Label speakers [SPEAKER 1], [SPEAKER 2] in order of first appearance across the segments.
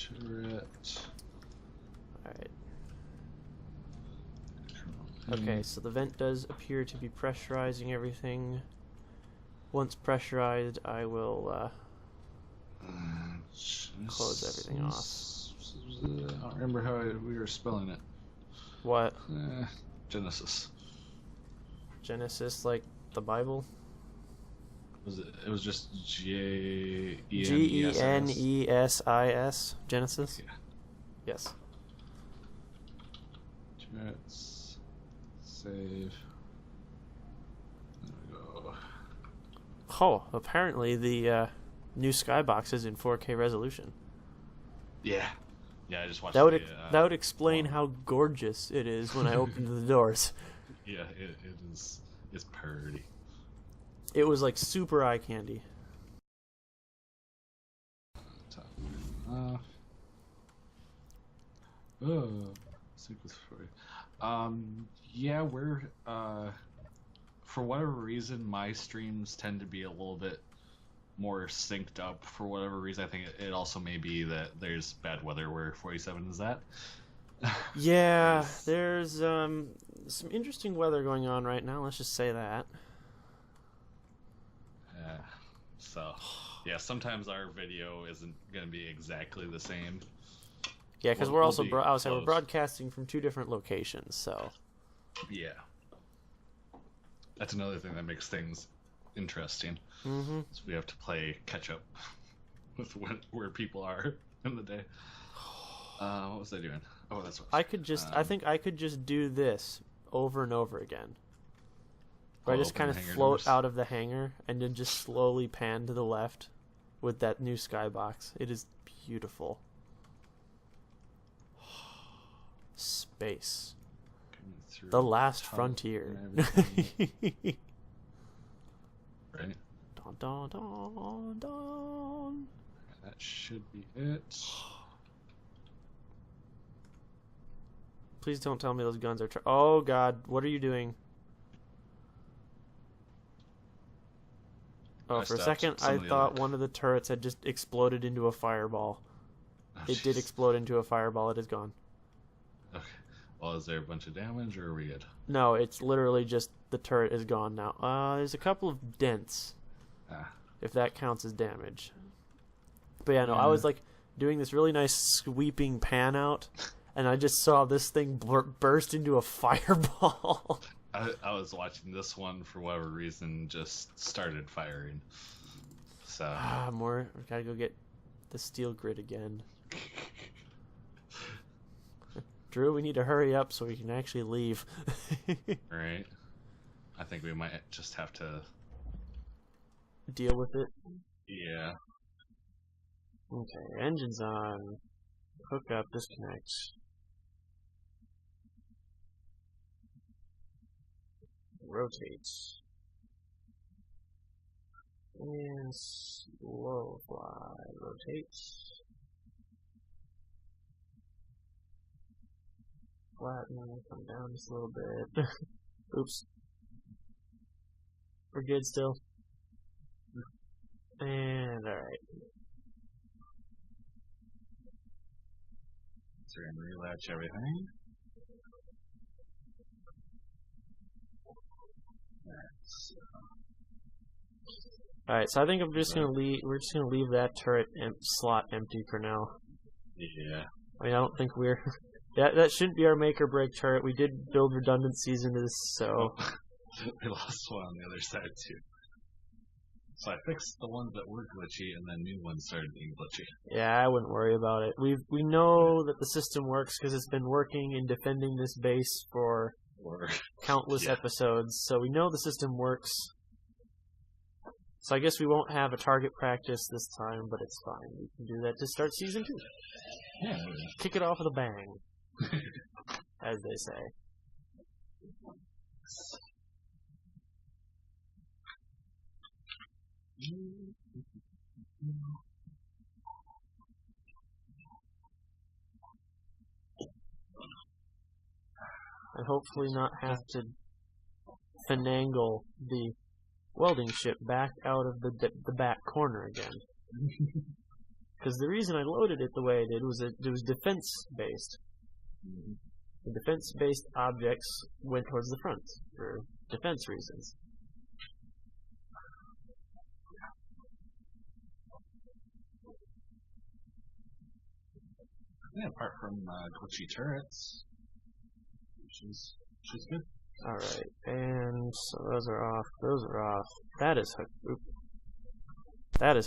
[SPEAKER 1] Turret.
[SPEAKER 2] Alright. Okay, so the vent does appear to be pressurizing everything. Once pressurized, I will close everything off.
[SPEAKER 1] I don't remember how we were spelling it.
[SPEAKER 2] What?
[SPEAKER 1] Genesis.
[SPEAKER 2] Genesis, like the Bible?
[SPEAKER 1] Was it? It was just Genesis.
[SPEAKER 2] Genesis. Genesis?
[SPEAKER 1] Yeah.
[SPEAKER 2] Yes.
[SPEAKER 1] Turrets. Save. There we go.
[SPEAKER 2] Oh, apparently the new skybox is in 4K resolution.
[SPEAKER 1] Yeah. Yeah, I just watched
[SPEAKER 2] that would explain how gorgeous it is when I opened the doors.
[SPEAKER 1] Yeah, it is. It's pretty.
[SPEAKER 2] It was like super eye candy.
[SPEAKER 1] Yeah, we're for whatever reason my streams tend to be a little bit more synced up for whatever reason. I think it also may be that there's bad weather where 47 is at.
[SPEAKER 2] Yeah, there's some interesting weather going on right now, let's just say that.
[SPEAKER 1] So, yeah, sometimes our video isn't going to be exactly the same.
[SPEAKER 2] Yeah, because we're also we're broadcasting from 2 different locations, so.
[SPEAKER 1] Yeah. That's another thing that makes things interesting.
[SPEAKER 2] Mm-hmm.
[SPEAKER 1] So we have to play catch up with where people are in the day. What was I doing? Oh, that's what
[SPEAKER 2] I could just. I think I could just do this over and over again. Where I just kind of float out of the hangar and then just slowly pan to the left with that new skybox. It is beautiful. Space. The last frontier.
[SPEAKER 1] Right?
[SPEAKER 2] Dun, dun, dun, dun.
[SPEAKER 1] That should be it.
[SPEAKER 2] Please don't tell me those guns are. Oh God! What are you doing? Oh, for a second I thought one of the turrets had just exploded into a fireball. It did explode into a fireball. It is gone.
[SPEAKER 1] Okay. Well, is there a bunch of damage, or are we good?
[SPEAKER 2] No, it's literally just the turret is gone now. There's a couple of dents, if that counts as damage. But yeah, no, I was like doing this really nice sweeping pan out, and I just saw this thing burst into a fireball.
[SPEAKER 1] I was watching this one for whatever reason, just started firing. So
[SPEAKER 2] more. We gotta go get the steel grid again. Drew, we need to hurry up so we can actually leave.
[SPEAKER 1] Right. I think we might just have to
[SPEAKER 2] deal with it.
[SPEAKER 1] Yeah.
[SPEAKER 2] Okay, engine's on. Hook up, disconnect. Rotate. And slow fly. Rotate. Flatten, come down just a little bit. Oops. We're good still. And alright.
[SPEAKER 1] So we're gonna relatch everything.
[SPEAKER 2] Alright, so I think I'm just gonna leave. We're just gonna leave that turret slot empty for now.
[SPEAKER 1] Yeah.
[SPEAKER 2] I mean, I don't think we're. That shouldn't be our make or break turret. We did build redundancies into this, so.
[SPEAKER 1] We lost one on the other side too. So I fixed the ones that were glitchy, and then new ones started being glitchy.
[SPEAKER 2] Yeah, I wouldn't worry about it. We know that the system works because it's been working in defending this base for countless episodes, so we know the system works. So I guess we won't have a target practice this time, but it's fine. We can do that to start season 2.
[SPEAKER 1] Yeah.
[SPEAKER 2] Kick it off with a bang, as they say. And hopefully not have to finagle the welding ship back out of the back corner again. Because the reason I loaded it the way I did was it was defense-based.
[SPEAKER 1] Mm-hmm.
[SPEAKER 2] The defense-based objects went towards the front for defense reasons.
[SPEAKER 1] Yeah, apart from glitchy turrets, which is good.
[SPEAKER 2] Alright, and so those are off, That is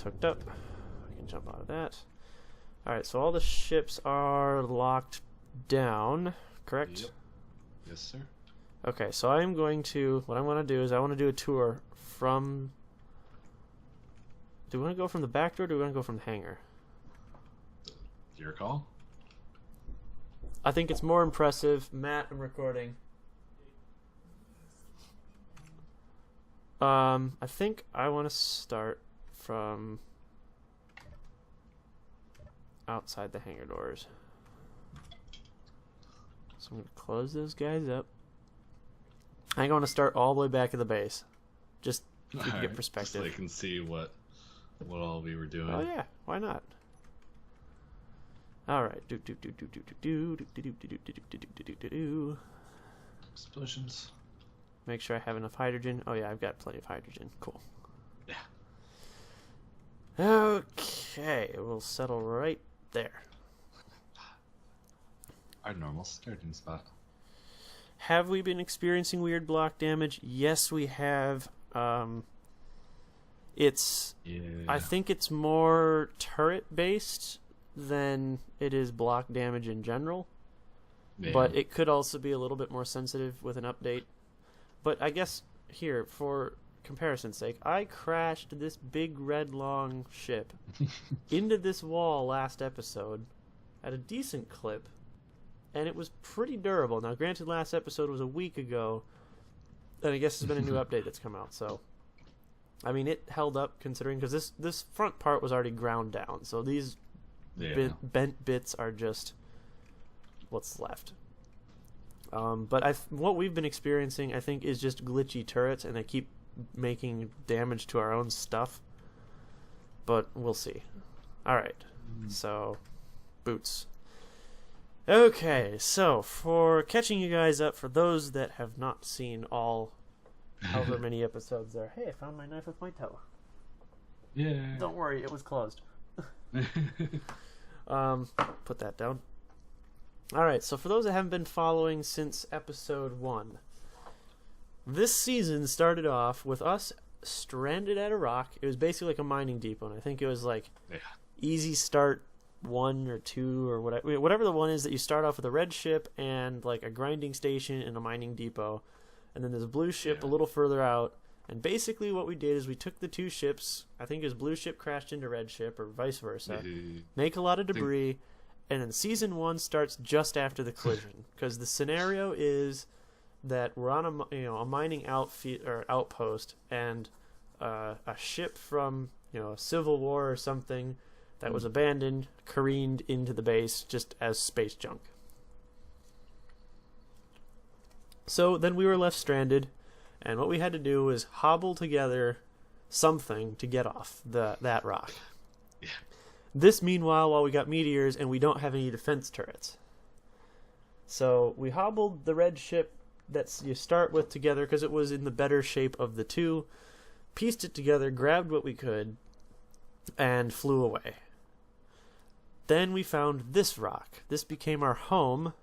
[SPEAKER 2] hooked up. I can jump out of that. Alright, so all the ships are locked down, correct?
[SPEAKER 1] Yep. Yes, sir.
[SPEAKER 2] Okay, so what I want to do is I want to do a tour from... Do we want to go from the back door or do we want to go from the hangar?
[SPEAKER 1] Your call?
[SPEAKER 2] I think it's more impressive. Matt, I'm recording. I think I want to start from outside the hangar doors. So I'm going to close those guys up. I think I want to start all the way back at the base. Just so you can get perspective.
[SPEAKER 1] So they can see what all we were doing.
[SPEAKER 2] Oh yeah, why not? Alright.
[SPEAKER 1] Explosions.
[SPEAKER 2] Make sure I have enough hydrogen. Oh yeah, I've got plenty of hydrogen. Cool.
[SPEAKER 1] Yeah.
[SPEAKER 2] Okay, we'll settle right there.
[SPEAKER 1] Our normal starting spot.
[SPEAKER 2] Have we been experiencing weird block damage? Yes, we have. It's...
[SPEAKER 1] Yeah.
[SPEAKER 2] I think it's more turret-based than it is block damage in general.
[SPEAKER 1] Yeah.
[SPEAKER 2] But it could also be a little bit more sensitive with an update. But I guess, here, for comparison's sake, I crashed this big red long ship into this wall last episode at a decent clip, and it was pretty durable. Now, granted, last episode was a week ago, and I guess there's been a new update that's come out, so... I mean, it held up considering, because this front part was already ground down, so these bent bits are just what's left. But what we've been experiencing, I think, is just glitchy turrets, and they keep making damage to our own stuff. But we'll see. Alright, so, boots. Okay, so, for catching you guys up, for those that have not seen all however many episodes there. Hey, I found my knife with my toe.
[SPEAKER 1] Yeah.
[SPEAKER 2] Don't worry, it was closed. Put that down. Alright, so for those that haven't been following since episode 1, this season started off with us stranded at a rock. It was basically like a mining depot, and I think it was like easy start 1 or 2 or whatever the one is that you start off with a red ship and like a grinding station and a mining depot. And then there's a blue ship a little further out. And basically what we did is we took the two ships. I think it was blue ship crashed into red ship or vice versa. Make a lot of debris. And then season 1 starts just after the collision. Because the scenario is that we're on a mining outpost. And a ship from a Civil War or something that was abandoned careened into the base just as space junk. So then we were left stranded, and what we had to do was hobble together something to get off that rock.
[SPEAKER 1] Yeah.
[SPEAKER 2] This, meanwhile, while we got meteors and we don't have any defense turrets. So we hobbled the red ship that you start with together because it was in the better shape of the two, pieced it together, grabbed what we could, and flew away. Then we found this rock. This became our home,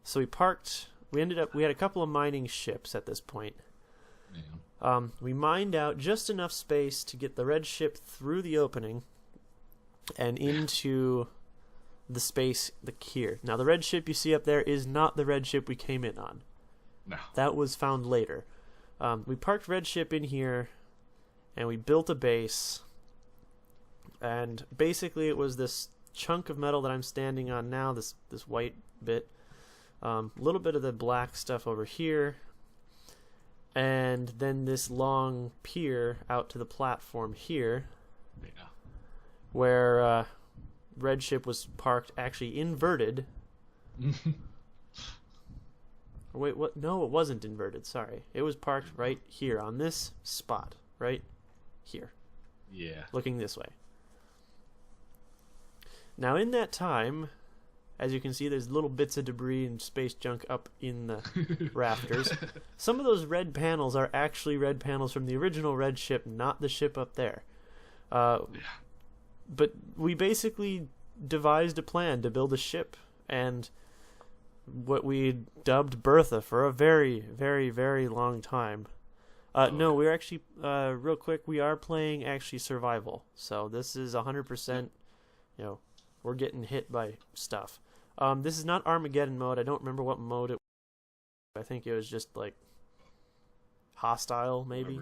[SPEAKER 2] so we parked... We had a couple of mining ships at this point. Yeah. We mined out just enough space to get the red ship through the opening and into the space here. Now, the red ship you see up there is not the red ship we came in on.
[SPEAKER 1] No.
[SPEAKER 2] That was found later. We parked red ship in here, and we built a base. And basically, it was this chunk of metal that I'm standing on now, this white bit. A little bit of the black stuff over here, and then this long pier out to the platform here, where red ship was parked, actually inverted. Wait, what? No, it wasn't inverted. Sorry, it was parked right here on this spot, right here.
[SPEAKER 1] Yeah.
[SPEAKER 2] Looking this way. Now, in that time, as you can see, there's little bits of debris and space junk up in the rafters. Some of those red panels are actually red panels from the original red ship, not the ship up there. But we basically devised a plan to build a ship, and what we dubbed Bertha for a very, very, very long time. No, we're actually, real quick, we are playing actually survival. So this is 100%, we're getting hit by stuff. This is not Armageddon mode. I don't remember what mode it was. I think it was just, like, hostile, maybe.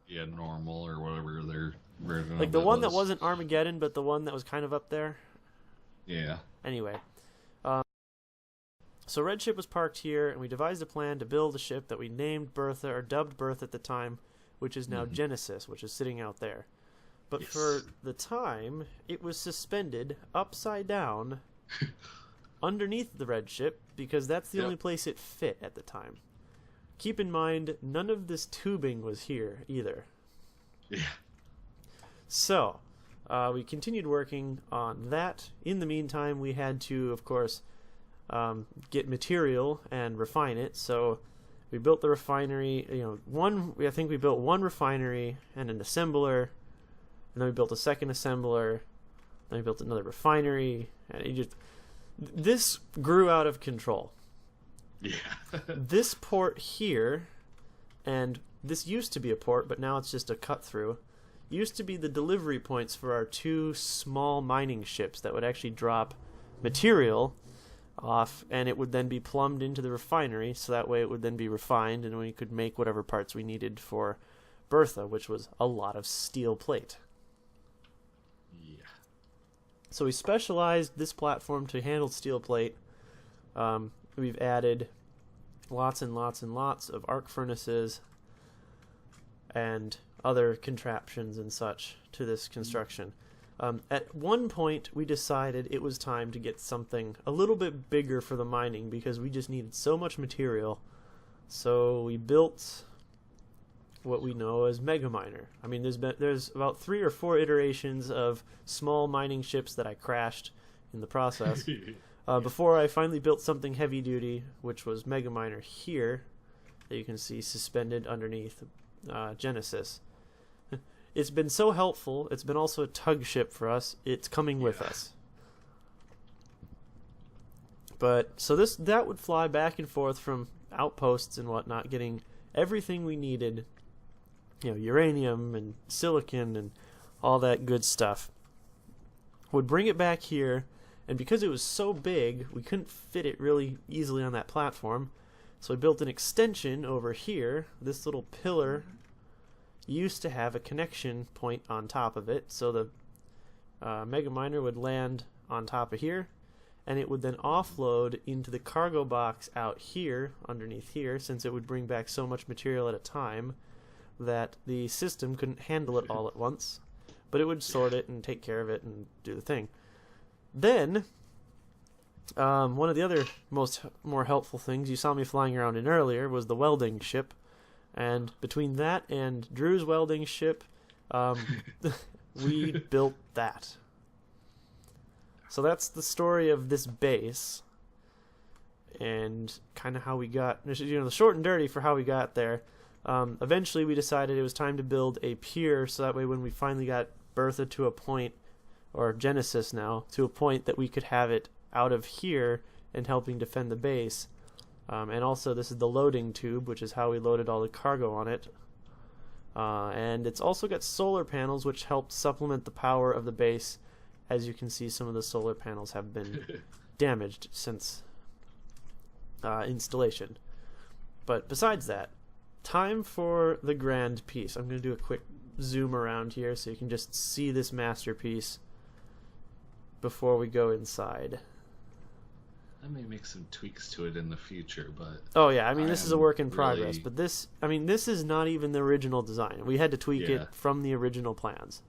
[SPEAKER 1] Yeah, normal or whatever their version
[SPEAKER 2] like the one that wasn't Armageddon, but the one that was kind of up there.
[SPEAKER 1] Yeah.
[SPEAKER 2] Anyway. So Red Ship was parked here, and we devised a plan to build a ship that we named Bertha, or dubbed Bertha at the time, which is now Genesis, which is sitting out there. But for the time, it was suspended upside down underneath the Red Ship, because that's the only place it fit at the time. Keep in mind, none of this tubing was here either.
[SPEAKER 1] Yeah.
[SPEAKER 2] So, we continued working on that. In the meantime, we had to, of course, get material and refine it. So we built the refinery. I think we built one refinery and an assembler, and then we built a second assembler. Then we built another refinery, and this grew out of control.
[SPEAKER 1] Yeah.
[SPEAKER 2] This port here, and this used to be a port, but now it's just a cut through, used to be the delivery points for our two small mining ships that would actually drop material off, and it would then be plumbed into the refinery, so that way it would then be refined, and we could make whatever parts we needed for Bertha, which was a lot of steel plate.
[SPEAKER 1] Yeah.
[SPEAKER 2] So we specialized this platform to handle steel plate. We've added lots and lots and lots of arc furnaces and other contraptions and such to this construction. At one point, we decided it was time to get something a little bit bigger for the mining because we just needed so much material. So we built what we know as Mega Miner. I mean, there's about 3 or 4 iterations of small mining ships that I crashed in the process. Before I finally built something heavy duty, which was Mega Miner here, that you can see suspended underneath Genesis. It's been so helpful. It's been also a tug ship for us. It's coming with us. But so that would fly back and forth from outposts and whatnot, getting everything we needed, uranium and silicon and all that good stuff. Would bring it back here. And because it was so big, we couldn't fit it really easily on that platform. So we built an extension over here. This little pillar used to have a connection point on top of it. So the Mega Miner would land on top of here. And it would then offload into the cargo box out here, underneath here, since it would bring back so much material at a time that the system couldn't handle it all at once. But it would sort it and take care of it and do the thing. Then, one of the other more helpful things you saw me flying around in earlier was the welding ship. And between that and Drew's welding ship, we built that. So that's the story of this base. And kind of how we got, the short and dirty for how we got there. Eventually we decided it was time to build a pier, so that way when we finally got Bertha to a point, or Genesis now, to a point that we could have it out of here and helping defend the base. And also this is the loading tube, which is how we loaded all the cargo on it. And it's also got solar panels, which helped supplement the power of the base. As you can see, some of the solar panels have been damaged since installation. But besides that, time for the grand piece. I'm going to do a quick zoom around here so you can just see this masterpiece before we go inside.
[SPEAKER 1] I may make some tweaks to it in the future, but
[SPEAKER 2] oh yeah, I mean this is a work in progress, but this is not even the original design. We had to tweak it from the original plans.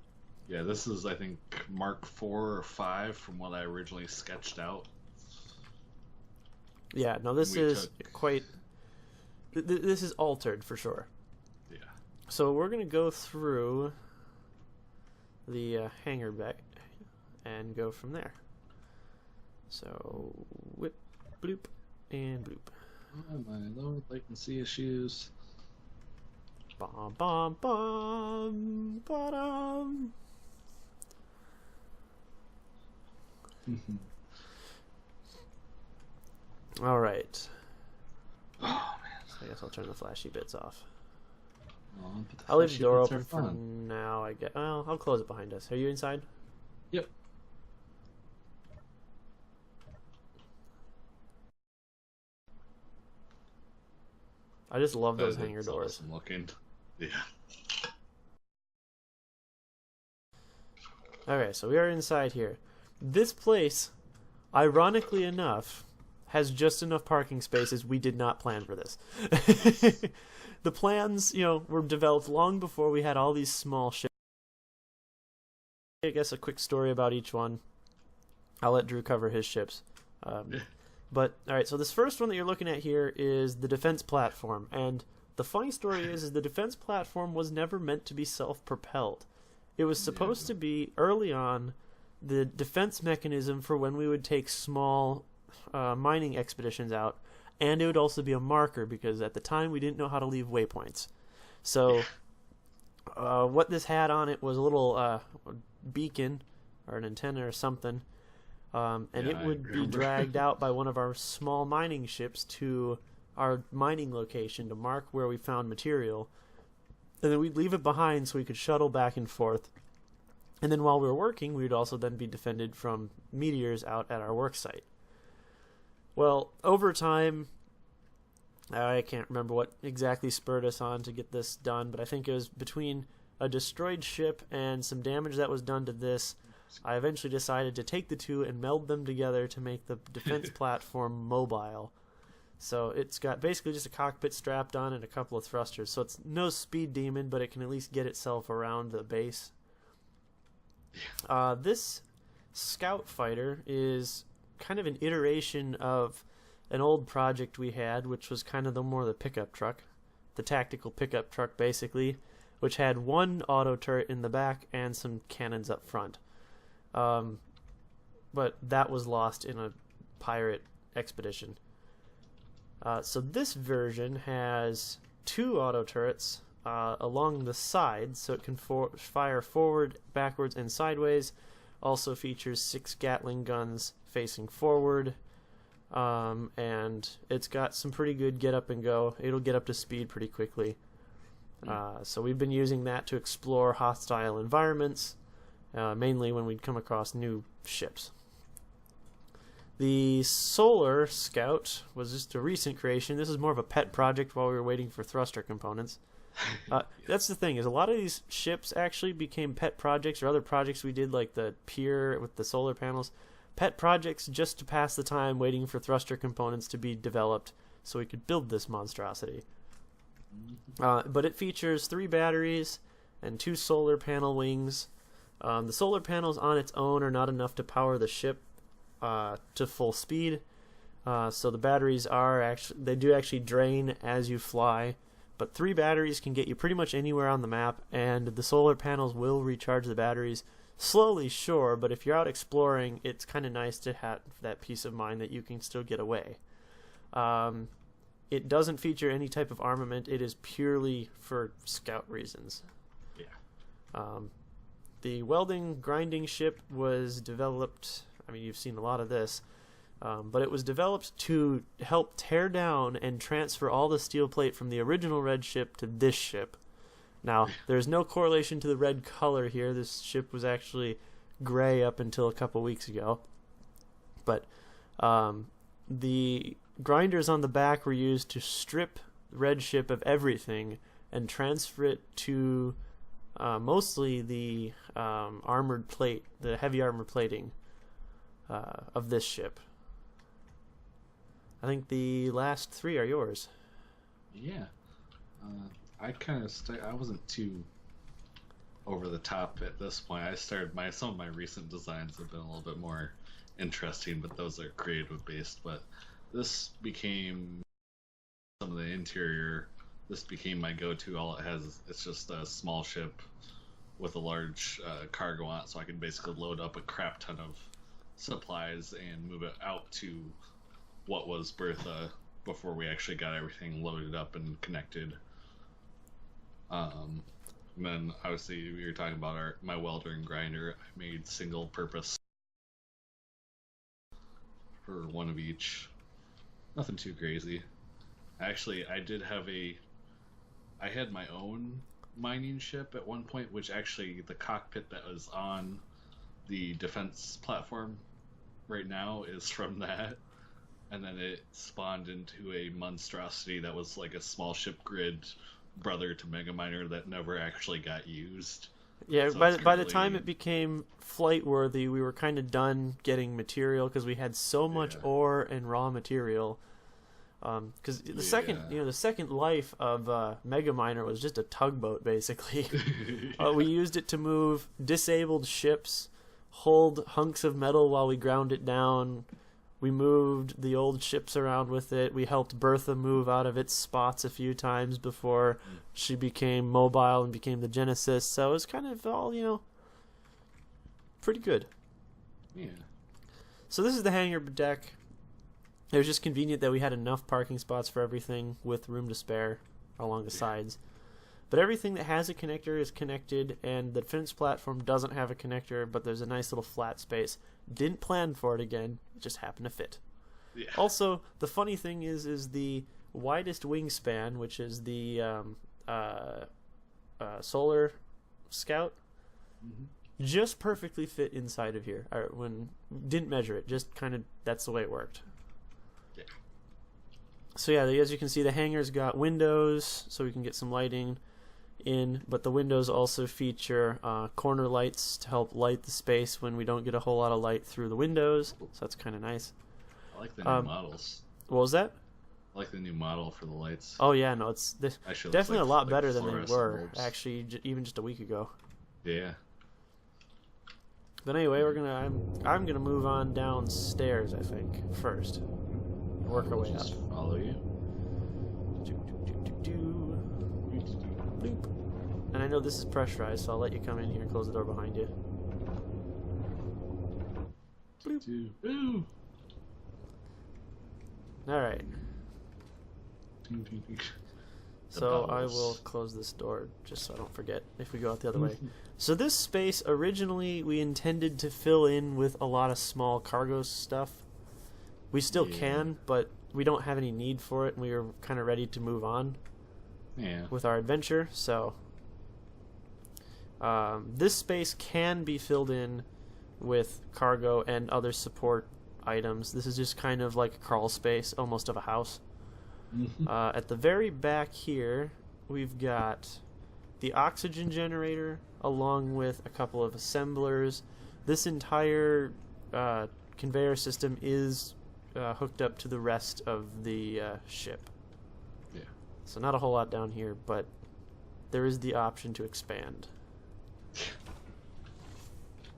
[SPEAKER 1] Yeah, this is I think Mark 4 or 5 from what I originally sketched out.
[SPEAKER 2] Yeah, no, this is quite this is altered for sure.
[SPEAKER 1] Yeah.
[SPEAKER 2] So we're going to go through the hangar bay and go from there. So whip, bloop, and bloop.
[SPEAKER 1] Oh, my low latency issues.
[SPEAKER 2] Bom, bom, bom, bottom. All right.
[SPEAKER 1] Oh man.
[SPEAKER 2] I guess I'll turn the flashy bits off.
[SPEAKER 1] Oh,
[SPEAKER 2] I'll leave the door open for now. I guess. Well, I'll close it behind us. Are you inside?
[SPEAKER 1] Yep.
[SPEAKER 2] I just love those hangar doors.
[SPEAKER 1] Awesome looking. Yeah.
[SPEAKER 2] Okay, so we are inside here. This place, ironically enough, has just enough parking spaces. We did not plan for this. The plans, were developed long before we had all these small ships. I guess a quick story about each one. I'll let Drew cover his ships. But, alright, so this first one that you're looking at here is the defense platform. And the funny story is the defense platform was never meant to be self-propelled. It was supposed to be, early on, the defense mechanism for when we would take small mining expeditions out. And it would also be a marker, because at the time we didn't know how to leave waypoints. So, what this had on it was a little beacon, or an antenna or something. And it would be dragged out by one of our small mining ships to our mining location to mark where we found material. And then we'd leave it behind so we could shuttle back and forth. And then while we were working, we would also then be defended from meteors out at our work site. Well, over time, I can't remember what exactly spurred us on to get this done, but I think it was between a destroyed ship and some damage that was done to this, I eventually decided to take the two and meld them together to make the defense platform mobile. So it's got basically just a cockpit strapped on and a couple of thrusters. So it's no speed demon, but it can at least get itself around the base. This scout fighter is kind of an iteration of an old project we had, which was kind of more the pickup truck, the tactical pickup truck basically, which had one auto turret in the back and some cannons up front. But that was lost in a pirate expedition. So this version has two auto turrets along the sides, so it can fire forward, backwards, and sideways. Also features 6 Gatling guns facing forward, and it's got some pretty good get up and go. It'll get up to speed pretty quickly. So we've been using that to explore hostile environments, mainly when we'd come across new ships. The Solar Scout was just a recent creation. This is more of a pet project while we were waiting for thruster components. That's the thing, is a lot of these ships actually became pet projects or other projects we did, like the pier with the solar panels. Pet projects just to pass the time waiting for thruster components to be developed so we could build this monstrosity. But it features 3 batteries and 2 solar panel wings. The solar panels on its own are not enough to power the ship to full speed. So the batteries they do actually drain as you fly. But 3 batteries can get you pretty much anywhere on the map, and the solar panels will recharge the batteries. Slowly, sure, but if you're out exploring, it's kind of nice to have that peace of mind that you can still get away. It doesn't feature any type of armament. It is purely for scout reasons. Yeah. The welding grinding ship was developed, I mean, you've seen a lot of this, but it was developed to help tear down and transfer all the steel plate from the original red ship to this ship. Now, there's no correlation to the red color here. This ship was actually gray up until a couple weeks ago. But the grinders on the back were used to strip the red ship of everything and transfer it to mostly the armored plate, the heavy armor plating of this ship. I think the last 3 are yours.
[SPEAKER 1] Yeah. I kind of I wasn't too over the top at this point. I started some of my recent designs have been a little bit more interesting, but those are creative based. But this became some of the interior. This became my go-to. All it has, it's just a small ship with a large cargo on it, so I can basically load up a crap ton of supplies and move it out to what was Bertha before we actually got everything loaded up and connected. And then obviously we were talking about my welder and grinder. I made single purpose for one of each. Nothing too crazy. Actually, I had my own mining ship at one point, which actually the cockpit that was on the defense platform right now is from that. And then it spawned into a monstrosity that was like a small ship grid brother to Mega Miner that never actually got used.
[SPEAKER 2] Yeah, so by the time it became flight worthy, we were kind of done getting material because we had so much ore and raw material. Because the second life of Mega Miner was just a tugboat, basically. We used it to move disabled ships, hold hunks of metal while we ground it down. We moved the old ships around with it. We helped Bertha move out of its spots a few times before she became mobile and became the Genesis. So it was kind of all, pretty good.
[SPEAKER 1] Yeah.
[SPEAKER 2] So this is the hangar deck. It was just convenient that we had enough parking spots for everything with room to spare along the sides. But everything that has a connector is connected, and the defense platform doesn't have a connector, but there's a nice little flat space. Didn't plan for it again. It just happened to fit. Yeah. Also, the funny thing is the widest wingspan, which is the Solar Scout, just perfectly fit inside of here. Didn't measure it, just kind of that's the way it worked. Yeah. So yeah, as you can see, the hangar's got windows, so we can get some lighting in, but the windows also feature corner lights to help light the space when we don't get a whole lot of light through the windows, so that's kind of nice.
[SPEAKER 1] I like the new models.
[SPEAKER 2] What was that?
[SPEAKER 1] I like the new model for the lights.
[SPEAKER 2] Oh yeah, no, it's definitely a lot better than they were actually even just a week ago.
[SPEAKER 1] Yeah.
[SPEAKER 2] But anyway, I'm gonna move on downstairs, I think, first. Work our way up.
[SPEAKER 1] Follow you.
[SPEAKER 2] Bloop. And I know this is pressurized, so I'll let you come in here and close the door behind you. Bloop. Alright. So I will close this door just so I don't forget if we go out the other way. So this space, originally we intended to fill in with a lot of small cargo stuff. We still can, but we don't have any need for it, and we were kind of ready to move on with our adventure. So this space can be filled in with cargo and other support items. This is just kind of like a crawl space, almost of a house. At the very back here, we've got the oxygen generator along with a couple of assemblers. This entire conveyor system is hooked up to the rest of the ship. Yeah. So not a whole lot down here, but there is the option to expand.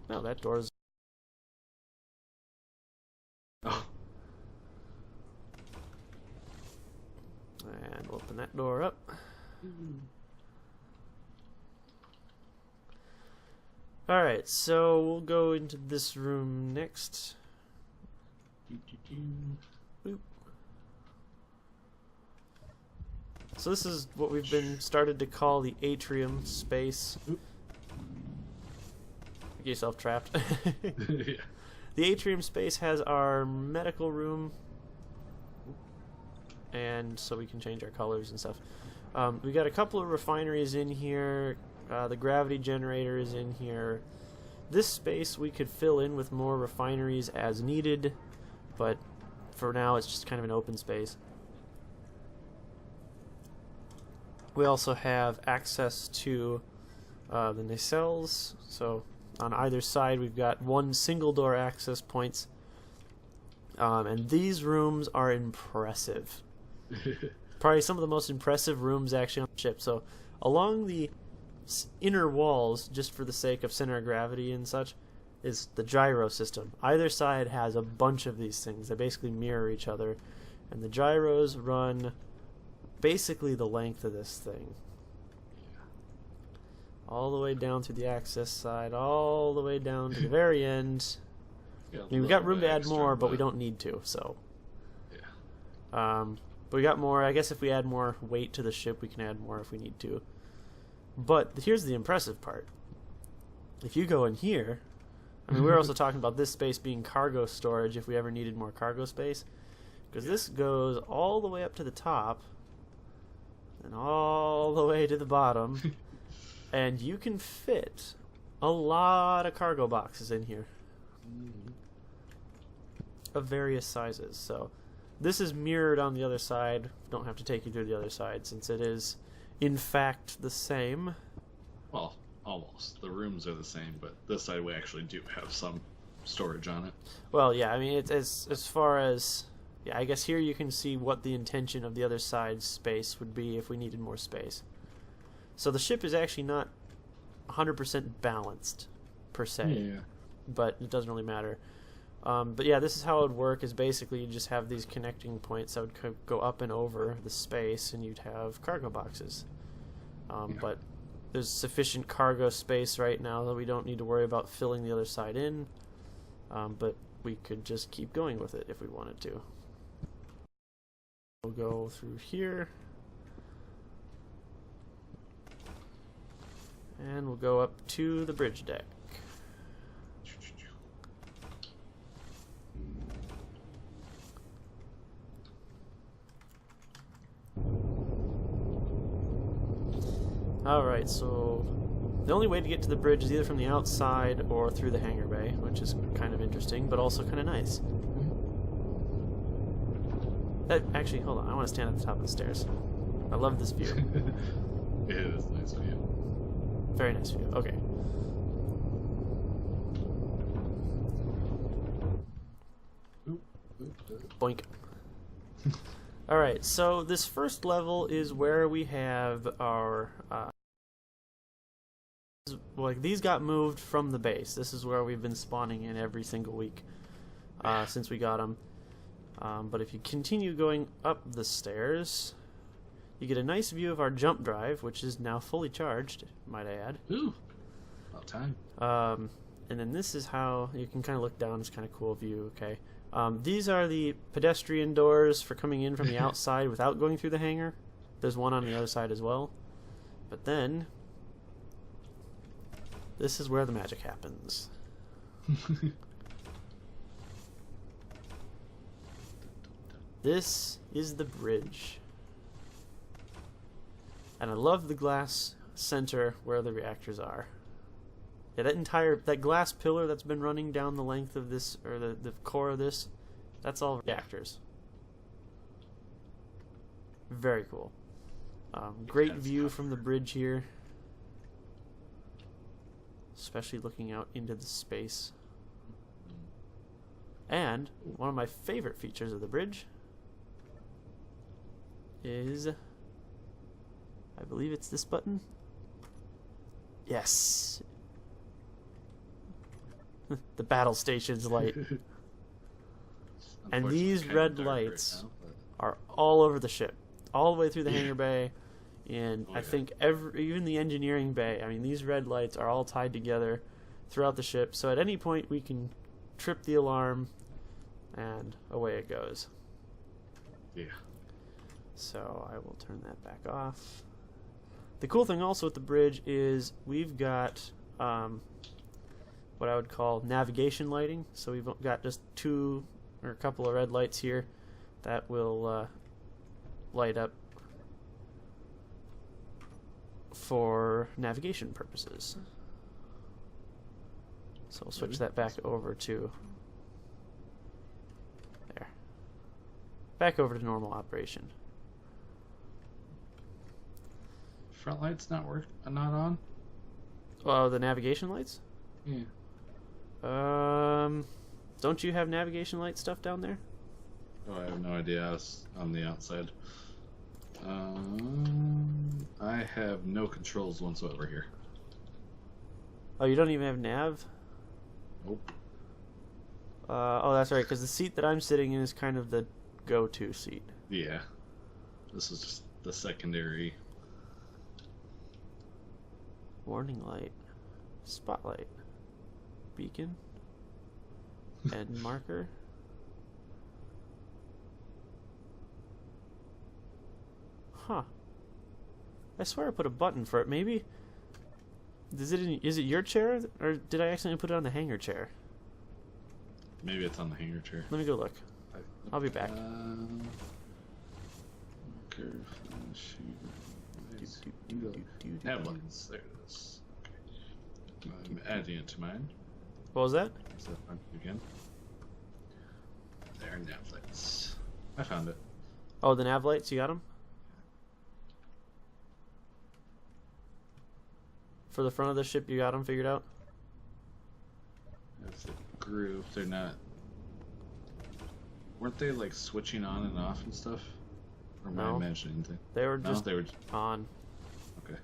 [SPEAKER 2] No, that door's...
[SPEAKER 1] Oh.
[SPEAKER 2] And open that door up. Alright, so we'll go into this room next. Boop. So this is what we've been started to call the atrium space. Get yourself trapped.
[SPEAKER 1] Yeah.
[SPEAKER 2] The atrium space has our medical room, and so we can change our colors and stuff. We got a couple of refineries in here. The gravity generator is in here. This space we could fill in with more refineries as needed, but for now it's just kind of an open space. We also have access to the nacelles, so on either side we've got one single door access points, and these rooms are impressive. Probably some of the most impressive rooms actually on the ship. So along the inner walls, just for the sake of center of gravity and such, is the gyro system. Either side has a bunch of these things. They basically mirror each other, and the gyros run basically the length of this thing. All the way down through the access side, all the way down to the very end.
[SPEAKER 1] Yeah,
[SPEAKER 2] I mean, we got room to add more, but we don't need to, so.
[SPEAKER 1] Yeah.
[SPEAKER 2] But we got more. I guess if we add more weight to the ship, we can add more if we need to. But here's the impressive part. If you go in here, I mean, we were also talking about this space being cargo storage if we ever needed more cargo space. Because this goes all the way up to the top and all the way to the bottom. And you can fit a lot of cargo boxes in here of various sizes. So this is mirrored on the other side. Don't have to take you through the other side since it is, in fact, the same.
[SPEAKER 1] Well, almost. The rooms are the same, but this side we actually do have some storage on it.
[SPEAKER 2] Well, yeah, I mean, it's as far as... Yeah, I guess here you can see what the intention of the other side's space would be if we needed more space. So the ship is actually not 100% balanced, per se.
[SPEAKER 1] Yeah.
[SPEAKER 2] But it doesn't really matter. But yeah, this is how it would work, is basically you just have these connecting points that would go up and over the space, and you'd have cargo boxes. But there's sufficient cargo space right now that we don't need to worry about filling the other side in. But we could just keep going with it if we wanted to. We'll go through here. And we'll go up to the bridge deck. Alright, so the only way to get to the bridge is either from the outside or through the hangar bay, which is kind of interesting, but also kind of nice. Actually, hold on, I want to stand at the top of the stairs. I love this view.
[SPEAKER 1] It is a nice view.
[SPEAKER 2] Very nice view, okay. Boink. Alright, so this first level is where we have our... like, these got moved from the base. This is where we've been spawning in every single week since we got them. But if you continue going up the stairs, you get a nice view of our jump drive, which is now fully charged, might I add.
[SPEAKER 1] Ooh, about time.
[SPEAKER 2] And then this is how you can kind of look down. It's kind of cool view, okay. These are the pedestrian doors for coming in from the outside without going through the hangar. There's one on the other side as well. But then, this is where the magic happens. This is the bridge. And I love the glass center where the reactors are. Yeah, that glass pillar that's been running down the length of this, or the core of this, that's all reactors. Very cool. Great view from the bridge here. Especially looking out into the space. And one of my favorite features of the bridge is, I believe it's this button. Yes. The battle station's light. And these red lights are all over the ship, all the way through the hangar bay, and I think even the engineering bay. I mean, these red lights are all tied together throughout the ship, so at any point we can trip the alarm, and away it goes.
[SPEAKER 1] Yeah.
[SPEAKER 2] So I will turn that back off. The cool thing also with the bridge is we've got what I would call navigation lighting. So we've got just a couple of red lights here that will light up for navigation purposes. So we'll switch that back over to there. Back over to normal operation.
[SPEAKER 1] Front lights not on?
[SPEAKER 2] Oh, the navigation lights?
[SPEAKER 1] Yeah.
[SPEAKER 2] Don't you have navigation light stuff down there?
[SPEAKER 1] Oh, I have no idea. I was on the outside. I have no controls whatsoever here.
[SPEAKER 2] Oh, you don't even have nav?
[SPEAKER 1] Nope.
[SPEAKER 2] Oh, that's right, because the seat that I'm sitting in is kind of the go-to seat.
[SPEAKER 1] Yeah. This is just the secondary.
[SPEAKER 2] Warning light. Spotlight. Beacon. End marker. Huh. I swear I put a button for it. Maybe. Is it your chair, or did I accidentally put it on the hanger chair?
[SPEAKER 1] Maybe it's on the hanger chair.
[SPEAKER 2] Let me go look. I'll be back.
[SPEAKER 1] Nav lights. There it is. Okay. I'm adding it to mine.
[SPEAKER 2] What was that?
[SPEAKER 1] So again. There, nav lights. I found it.
[SPEAKER 2] Oh, the nav lights. You got them? For the front of the ship, you got them figured out?
[SPEAKER 1] That's the group. They're not. Weren't they like switching on and off and stuff? Or am I imagining anything?
[SPEAKER 2] They were just
[SPEAKER 1] they were
[SPEAKER 2] on.
[SPEAKER 1] Okay.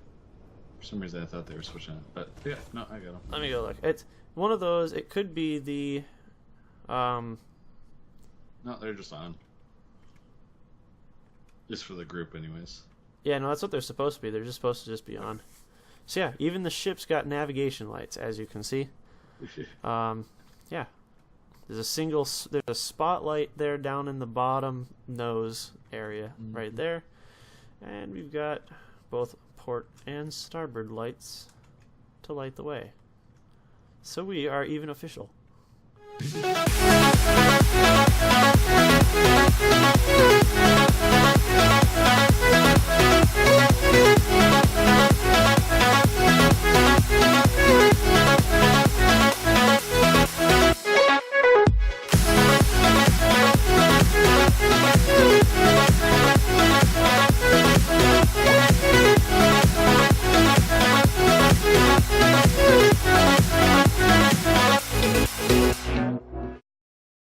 [SPEAKER 1] For some reason I thought they were switching on. But yeah, no, I got them.
[SPEAKER 2] Let me go look. It's one of those. It could be the.
[SPEAKER 1] No, they're just on. Just for the group, anyways.
[SPEAKER 2] Yeah, no, that's what they're supposed to be. They're just supposed to just be on. So yeah, even the ship's got navigation lights, as you can see. Yeah. There's a spotlight there down in the bottom nose area right there. And we've got both port and starboard lights to light the way. So we are even official.